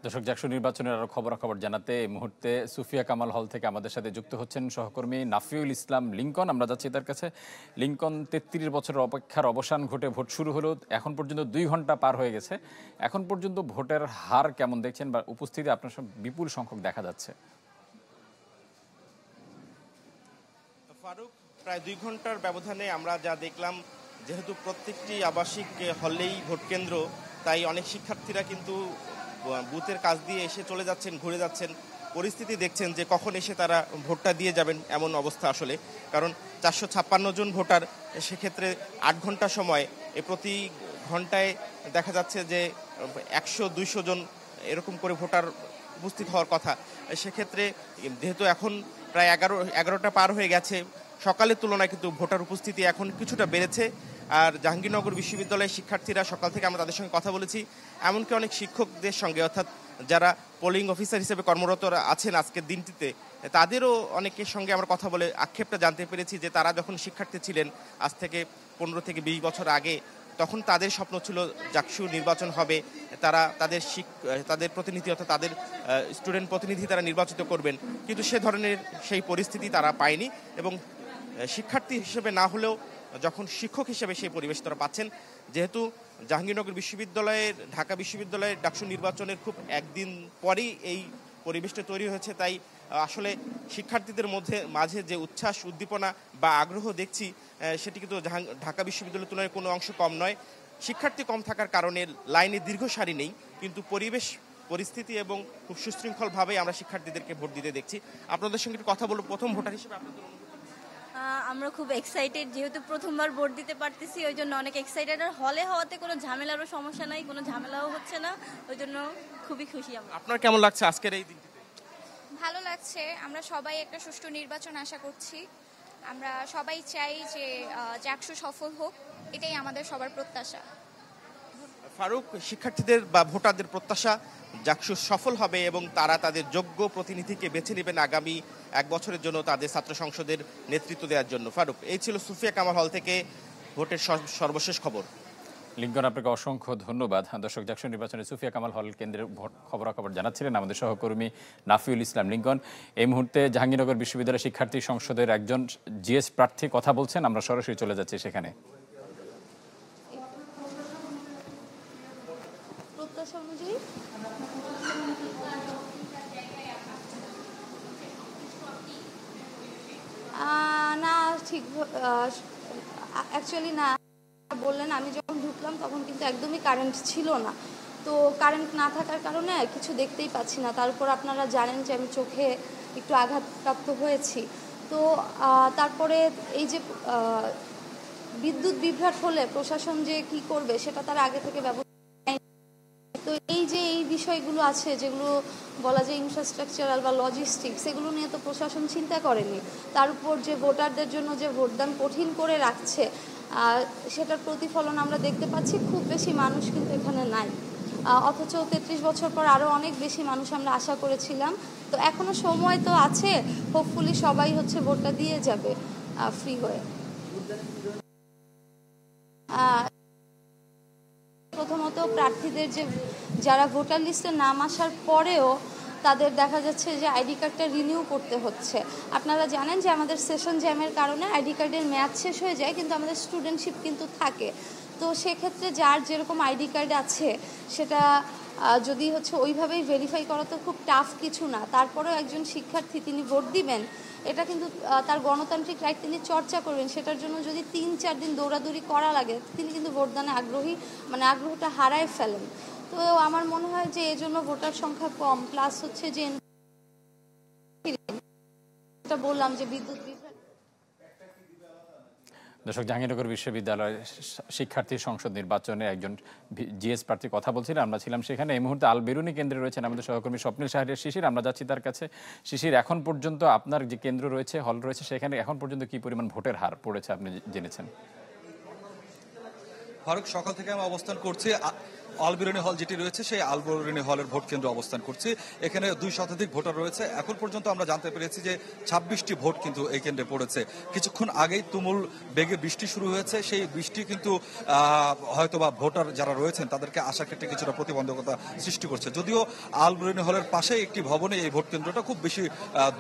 দর্শক, জাকসু নির্বাচনের আরো খবরাখবর জানাতে এই মুহূর্তে সুফিয়া কামাল হল থেকে আমাদের সাথে যুক্ত হচ্ছেন সহকর্মী নাফিউল ইসলাম লিঙ্কন। আমরা যাচ্ছি তার কাছে। লিঙ্কন, 33 বছরের অপেক্ষার অবসান ঘটে ভোট শুরু হলো, এখন পর্যন্ত 2 ঘন্টা পার হয়ে গেছে। এখন পর্যন্ত ভোটের হার কেমন দেখছেন বা উপস্থিতি আপনার বিপুল সংখ্যক দেখা যাচ্ছে? ফারুক, প্রায় 2 ঘন্টার ব্যবধানে আমরা যা দেখলাম, যেহেতু প্রত্যেকটি আবাসিক হলেই ভোট কেন্দ্র, তাই অনেক শিক্ষার্থীরা কিন্তু বুথের কাছ দিয়ে এসে চলে যাচ্ছেন, ঘুরে যাচ্ছেন। পরিস্থিতি দেখছেন যে কখন এসে তারা ভোটটা দিয়ে যাবেন এমন অবস্থা আসলে। কারণ 456 জন ভোটার, সেক্ষেত্রে 8 ঘন্টা সময়, প্রতি ঘন্টায় দেখা যাচ্ছে যে 100-200 জন এরকম করে ভোটার উপস্থিত হওয়ার কথা। সেক্ষেত্রে যেহেতু এখন প্রায় 11টা পার হয়ে গেছে, সকালের তুলনায় কিন্তু ভোটার উপস্থিতি এখন কিছুটা বেড়েছে। আর জাহাঙ্গীরনগর বিশ্ববিদ্যালয়ের শিক্ষার্থীরা, সকাল থেকে আমরা তাদের সঙ্গে কথা বলেছি, এমনকি অনেক শিক্ষকদের সঙ্গে, অর্থাৎ যারা পোলিং অফিসার হিসেবে কর্মরত আছেন আজকের দিনটিতে, তাদেরও অনেকের সঙ্গে আমরা কথা বলে আক্ষেপটা জানতে পেরেছি যে তারা যখন শিক্ষার্থী ছিলেন আজ থেকে 15 থেকে 20 বছর আগে, তখন তাদের স্বপ্ন ছিল জাকসু নির্বাচন হবে, তারা তাদের প্রতিনিধি অর্থাৎ তাদের স্টুডেন্ট প্রতিনিধি তারা নির্বাচিত করবেন, কিন্তু সে ধরনের সেই পরিস্থিতি তারা পায়নি। এবং শিক্ষার্থী হিসেবে না হলেও যখন শিক্ষক হিসেবে সেই পরিবেশ তারা পাচ্ছেন, যেহেতু জাহাঙ্গীরনগর বিশ্ববিদ্যালয়ের, ঢাকা বিশ্ববিদ্যালয়ের ডাকসু নির্বাচনের খুব একদিন পরেই এই পরিবেশটা তৈরি হয়েছে, তাই আসলে শিক্ষার্থীদের মাঝে যে উচ্ছ্বাস, উদ্দীপনা বা আগ্রহ দেখছি, সেটি কিন্তু ঢাকা বিশ্ববিদ্যালয়ের তুলনায় কোনো অংশ কম নয়। শিক্ষার্থী কম থাকার কারণে লাইনে দীর্ঘ সারি নেই, কিন্তু পরিস্থিতি এবং খুব সুশৃঙ্খলভাবেই আমরা শিক্ষার্থীদেরকে ভোট দিতে দেখছি। আপনাদের সঙ্গে কথা বলবো, প্রথম ভোটার হিসেবে আপনাদের আমরা খুব এক্সাইটেড, যেহেতু প্রথমবার ভোট দিতে পারতেছি, ওই জন্য অনেক এক্সাইটেড। আর হলে হওয়াতে কোনো ঝামেলারও সমস্যা নাই, কোনো ঝামেলাও হচ্ছে না, ওই জন্য খুবই খুশি আমরা। আপনার কেমন লাগছে আজকের এই দিনটিতে? ভালো লাগছে। আমরা সবাই একটা সুষ্ঠু নির্বাচন আশা করছি। আমরা সবাই চাই যে জাকসু সফল হোক, এটাই আমাদের সবার প্রত্যাশা। ফারুক, শিক্ষার্থীদের বা ভোটারদের প্রত্যাশা জাকসু সফল হবে এবং তারা তাদের যোগ্য প্রতিনিধিকে বেছে নেবেন আগামী 1 বছরের জন্য তাদের ছাত্র সংসদের নেতৃত্ব দেওয়ার জন্য। ফারুক, এই ছিল সুফিয়া কামাল হল থেকে ভোটের সর্বশেষ খবর। লিঙ্কন, আপনাকে অসংখ্য ধন্যবাদ। দর্শক, জাকসু নির্বাচনে সুফিয়া কামাল হল কেন্দ্রের খবরাখবর জানাচ্ছিলেন আমাদের সহকর্মী নাফিউল ইসলাম লিঙ্কন। এই মুহূর্তে জাহাঙ্গীরনগর বিশ্ববিদ্যালয় শিক্ষার্থী সংসদের একজন জিএস প্রার্থী কথা বলছেন, আমরা সরাসরি চলে যাচ্ছি সেখানে। না, ঠিক অ্যাকচুয়ালি না, বললেন আমি যখন ঢুকলাম তখন কিন্তু একদমই কারেন্ট ছিল না, তো কারেন্ট না থাকার কারণে কিছু দেখতেই পাচ্ছি না। তারপর আপনারা জানেন যে আমি চোখে একটু আঘাতপ্রাপ্ত হয়েছি, তো তারপরে এই যে বিদ্যুৎ বিভ্রাট হলে প্রশাসন যে কি করবে সেটা তারা আগে থেকে ব্যবস্থা, তো এই যে এই বিষয়গুলো আছে যেগুলো বলা যায় ইনফ্রাস্ট্রাকচারাল বা লজিস্টিক্স, সেগুলো নিয়ে তো প্রশাসন চিন্তা করেনি। তার উপর যে ভোটারদের জন্য যে ভোটদান কঠিন করে রাখছে, সেটার প্রতিফলন আমরা দেখতে পাচ্ছি। খুব বেশি মানুষ কিন্তু এখানে নাই, অথচ 33 বছর পর আরও অনেক বেশি মানুষ আমরা আশা করেছিলাম। তো এখনও সময় তো আছে, হোপফুলি সবাই ভোটটা দিয়ে যাবে ফ্রি হয়ে। প্রথমত প্রার্থীদের যারা ভোটার লিস্টে নাম আসার পরেও তাদের দেখা যাচ্ছে যে আইডি কার্ডটা রিনিউ করতে হচ্ছে। আপনারা জানেন যে আমাদের সেশন জ্যামের কারণে আইডি কার্ডের মেয়াদ শেষ হয়ে যায়, কিন্তু আমাদের স্টুডেন্টশিপ কিন্তু থাকে। তো সেক্ষেত্রে যার যেরকম আইডি কার্ড আছে সেটা যদি ওইভাবেই ভেরিফাই করা তো খুব টাফ কিছু না। তারপরেও একজন শিক্ষার্থী তিনি ভোট দিবেন, এটা কিন্তু তার গণতান্ত্রিক রাইট, তিনি চর্চা করবেন। সেটার জন্য যদি 3-4 দিন দৌড়াদৌড়ি করা লাগে, তিনি কিন্তু ভোটদানে আগ্রহটা হারায় ফেলেন। তো আমার মনে হয় যে এজন্য ভোটার সংখ্যা কম, প্লাস যে বললাম যে বিদ্যুৎ বিভ্রাট। দর্শক, জাহাঙ্গীরনগর বিশ্ববিদ্যালয় শিক্ষার্থী সংসদ নির্বাচনে একজন জিএস প্রার্থী কথা বলছিলেন, আমরা ছিলাম সেখানে। এই মুহূর্তে আল বেরুনি কেন্দ্রে রয়েছেন আমাদের সহকর্মী স্বপ্নিল শাহরিয়ার শিশির, আমরা যাচ্ছি তার কাছে। শিশির, এখন পর্যন্ত আপনার যে কেন্দ্র রয়েছে, হল রয়েছে, সেখানে এখন পর্যন্ত কি পরিমাণ ভোটের হার পড়েছে আপনি জেনেছেন? ফারুক, সকাল থেকে আমি অবস্থান করছি আলবেরুনি হল যেটি রয়েছে সেই আলবেরুনি হলের ভোট কেন্দ্র অবস্থান করছি। এখানে 2 শতাধিক ভোটার রয়েছে। এখন পর্যন্ত আমরা জানতে পেরেছি যে 26টি ভোট কিন্তু এই কেন্দ্রে পড়েছে। কিছুক্ষণ আগেই তুমুল বেগে বৃষ্টি শুরু হয়েছে। সেই বৃষ্টি কিন্তু হয়তোবা ভোটার যারা রয়েছেন তাদেরকে আসার ক্ষেত্রে কিছুটা প্রতিবন্ধকতা সৃষ্টি করছে। যদিও আলবেরুনি হলের পাশে একটি ভবনে এই ভোট কেন্দ্রটা খুব বেশি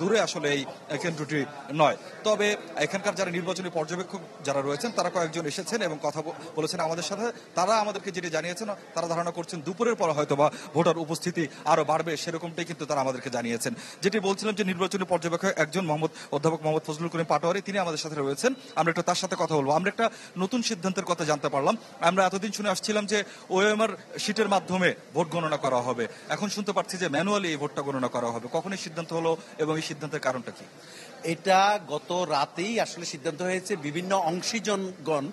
দূরে আসলে এই কেন্দ্রটি নয়। তবে এখানকার যারা নির্বাচনী পর্যবেক্ষক যারা রয়েছেন তারা কয়েকজন এসেছেন এবং কথা বলেছেন আমাদের সাথে। তারা আমাদেরকে যেটি জানিয়েছেন, তারা ধারণা করছেন দুপুরের পর হয়তোবা ভোটার উপস্থিতি আরো বাড়বে, সেরকমটাই কিন্তু তারা আমাদেরকে জানিয়েছেন। যেটি বলছিলাম যে নির্বাচনী পর্যবেক্ষক একজন অধ্যাপক মোহাম্মদ ফজলুল করিম পাটোয়ারি, তিনি আমাদের সাথে রয়েছেন। আমরা একটু তার সাথে কথা বলবো। আমরা একটা নতুন সিদ্ধান্তের কথা জানতে পারলাম। আমরা এতদিন শুনে আসছিলাম যে ওএমআর শিটের মাধ্যমে ভোট গণনা করা হবে, এখন শুনতে পাচ্ছি যে ম্যানুয়ালি এই ভোটটা গণনা করা হবে। কখন এই সিদ্ধান্ত হলো এবং এই সিদ্ধান্তের কারণটা কি? এটা গত রাতেই আসলে সিদ্ধান্ত হয়েছে। বিভিন্ন অংশীজনগণ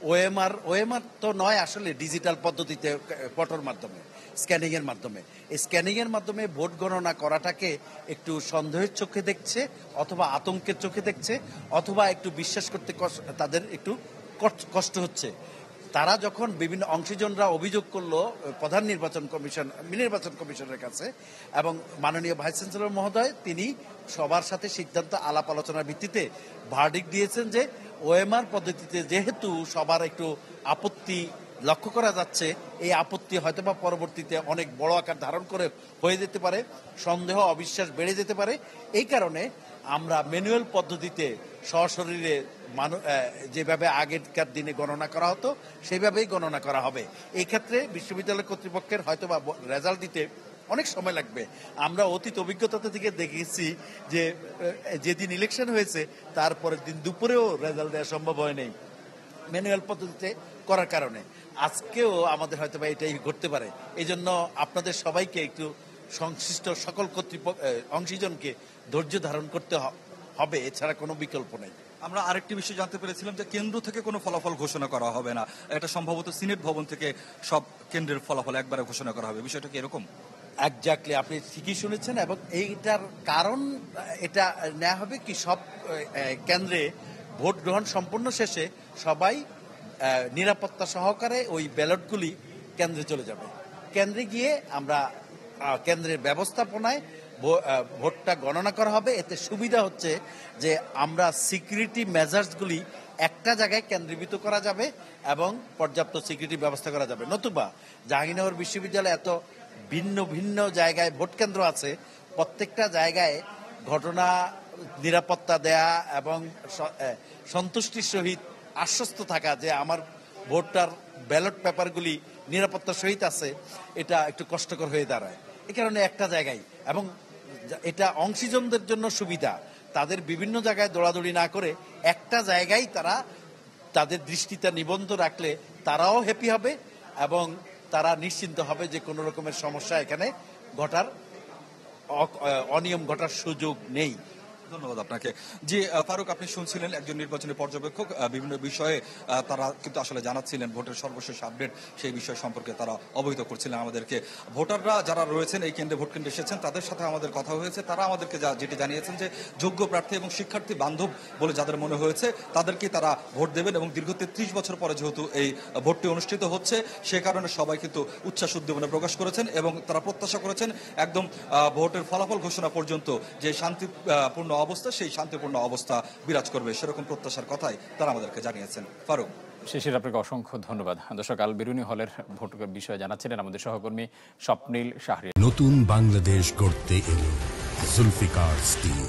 ওএমআর তো নয়, আসলে ডিজিটাল পদ্ধতিতে ফটোর মাধ্যমে, স্ক্যানিং এর মাধ্যমে, এই স্ক্যানিং এর মাধ্যমে ভোট গণনা করাটাকে একটু সন্দেহের চোখে দেখছে, অথবা আতঙ্কের চোখে দেখছে, অথবা একটু বিশ্বাস করতে তাদের একটু কষ্ট হচ্ছে। তারা যখন বিভিন্ন অংশীজনরা অভিযোগ করলো প্রধান নির্বাচন কমিশনের কাছে, এবং মাননীয় ভাইস চ্যান্সেলর মহোদয় তিনি সবার সাথে সিদ্ধান্ত আলাপ আলোচনার ভিত্তিতে ভার্ডিক্ট দিয়েছেন যে ওএমআর পদ্ধতিতে যেহেতু সবার একটু আপত্তি লক্ষ্য করা যাচ্ছে, এই আপত্তি হয়তোবা পরবর্তীতে অনেক বড় আকার ধারণ করে হয়ে যেতে পারে, সন্দেহ অবিশ্বাস বেড়ে যেতে পারে। এই কারণে আমরা ম্যানুয়াল পদ্ধতিতে সশরীরে যেভাবে আগেকার দিনে গণনা করা হতো সেইভাবেই গণনা করা হবে। এই ক্ষেত্রে বিশ্ববিদ্যালয় কর্তৃপক্ষের হয়তোবা রেজাল্ট দিতে অনেক সময় লাগবে। আমরা অতীত অভিজ্ঞতা থেকে দেখেছি যে যেদিন ইলেকশন হয়েছে তারপরের দিন দুপুরেও রেজাল্ট দেওয়া সম্ভব হয় নাই ম্যানুয়াল পদ্ধতিতে করার কারণে। আজকেও আমাদের হয়তো বা এটাই ঘটতে পারে। এই জন্য আপনাদের সবাইকে একটু সংশ্লিষ্ট সকল অংশীজনকে ধৈর্য ধারণ করতে হবে, এছাড়া কোনো বিকল্প নেই। আমরা আরেকটি বিষয় জানতে পেরেছিলাম যে কেন্দ্র থেকে কোনো ফলাফল ঘোষণা করা হবে না, এটা সম্ভবত সিনেট ভবন থেকে সব কেন্দ্রের ফলাফল একবারে ঘোষণা করা হবে। বিষয়টা কি এরকম? একজাক্টলি, আপনি ঠিকই শুনেছেন। এবং এইটার কারণ এটা নেওয়া হবে কি, সব কেন্দ্রে ভোট গ্রহণ সম্পূর্ণ শেষে সবাই নিরাপত্তা সহকারে ওই ব্যালটগুলি কেন্দ্রে চলে যাবে। কেন্দ্রে গিয়ে আমরা কেন্দ্রের ব্যবস্থাপনায় ভোটটা গণনা করা হবে। এতে সুবিধা হচ্ছে যে আমরা সিকিউরিটি মেজার্সগুলি একটা জায়গায় কেন্দ্রীভূত করা যাবে এবং পর্যাপ্ত সিকিউরিটি ব্যবস্থা করা যাবে। নতুবা জাহাঙ্গীরনগর বিশ্ববিদ্যালয়ে এত ভিন্ন ভিন্ন জায়গায় ভোট কেন্দ্র আছে, প্রত্যেকটা জায়গায় ঘটনা নিরাপত্তা দেয়া এবং সন্তুষ্টির সহিত আশ্বস্ত থাকা যে আমার ভোটার ব্যালট পেপারগুলি নিরাপত্তার সহিত আছে, এটা একটু কষ্টকর হয়ে দাঁড়ায়। এই কারণে একটা জায়গায়, এবং এটা অংশীজনদের জন্য সুবিধা, তাদের বিভিন্ন জায়গায় দৌড়াদৌড়ি না করে একটা জায়গায় তারা তাদের দৃষ্টিতে নিবন্ধ রাখলে তারাও হ্যাপি হবে এবং তারা নিশ্চিন্ত হবে যে কোনো রকমের সমস্যা এখানে অনিয়ম ঘটার সুযোগ নেই। ধন্যবাদ আপনাকে। জি ফারুক, আপনি শুনছিলেন একজন নির্বাচনী পর্যবেক্ষক, বিভিন্ন বিষয়ে তারা কিন্তু আসলে জানাচ্ছিলেন ভোটের সর্বশেষ আপডেট, সেই বিষয় সম্পর্কে তারা অবহিত করছিলেন আমাদেরকে। ভোটাররা যারা রয়েছেন এই কেন্দ্রে ভোট কেন্দ্রে এসেছেন তাদের সাথে আমাদের কথা হয়েছে। তারা আমাদেরকে যেটি জানিয়েছেন যে যোগ্য প্রার্থী এবং শিক্ষার্থী বান্ধব বলে যাদের মনে হয়েছে তাদেরকে তারা ভোট দেবেন, এবং দীর্ঘ 33 বছর পরে যেহেতু এই ভোটটি অনুষ্ঠিত হচ্ছে সে কারণে সবাই কিন্তু উচ্ছ্বাস উদ্দীপনা প্রকাশ করেছেন এবং তারা প্রত্যাশা করেছেন একদম ভোটের ফলাফল ঘোষণা পর্যন্ত যে শান্তিপূর্ণ অবস্থা, সেই শান্তিপূর্ণ অবস্থা বিরাজ করবে, সেরকম প্রত্যাশার কথাই তারা আমাদেরকে জানিয়েছেন। ফারুক, শিশির, আপনাকে অসংখ্য ধন্যবাদ। দর্শক, আলবেরুনি হলের ভোট বিষয়ে জানাচ্ছিলেন আমাদের সহকর্মী স্বপ্নীল শাহরিয়ার। নতুন বাংলাদেশ গড়তে এলো জুলফিকার স্টিল।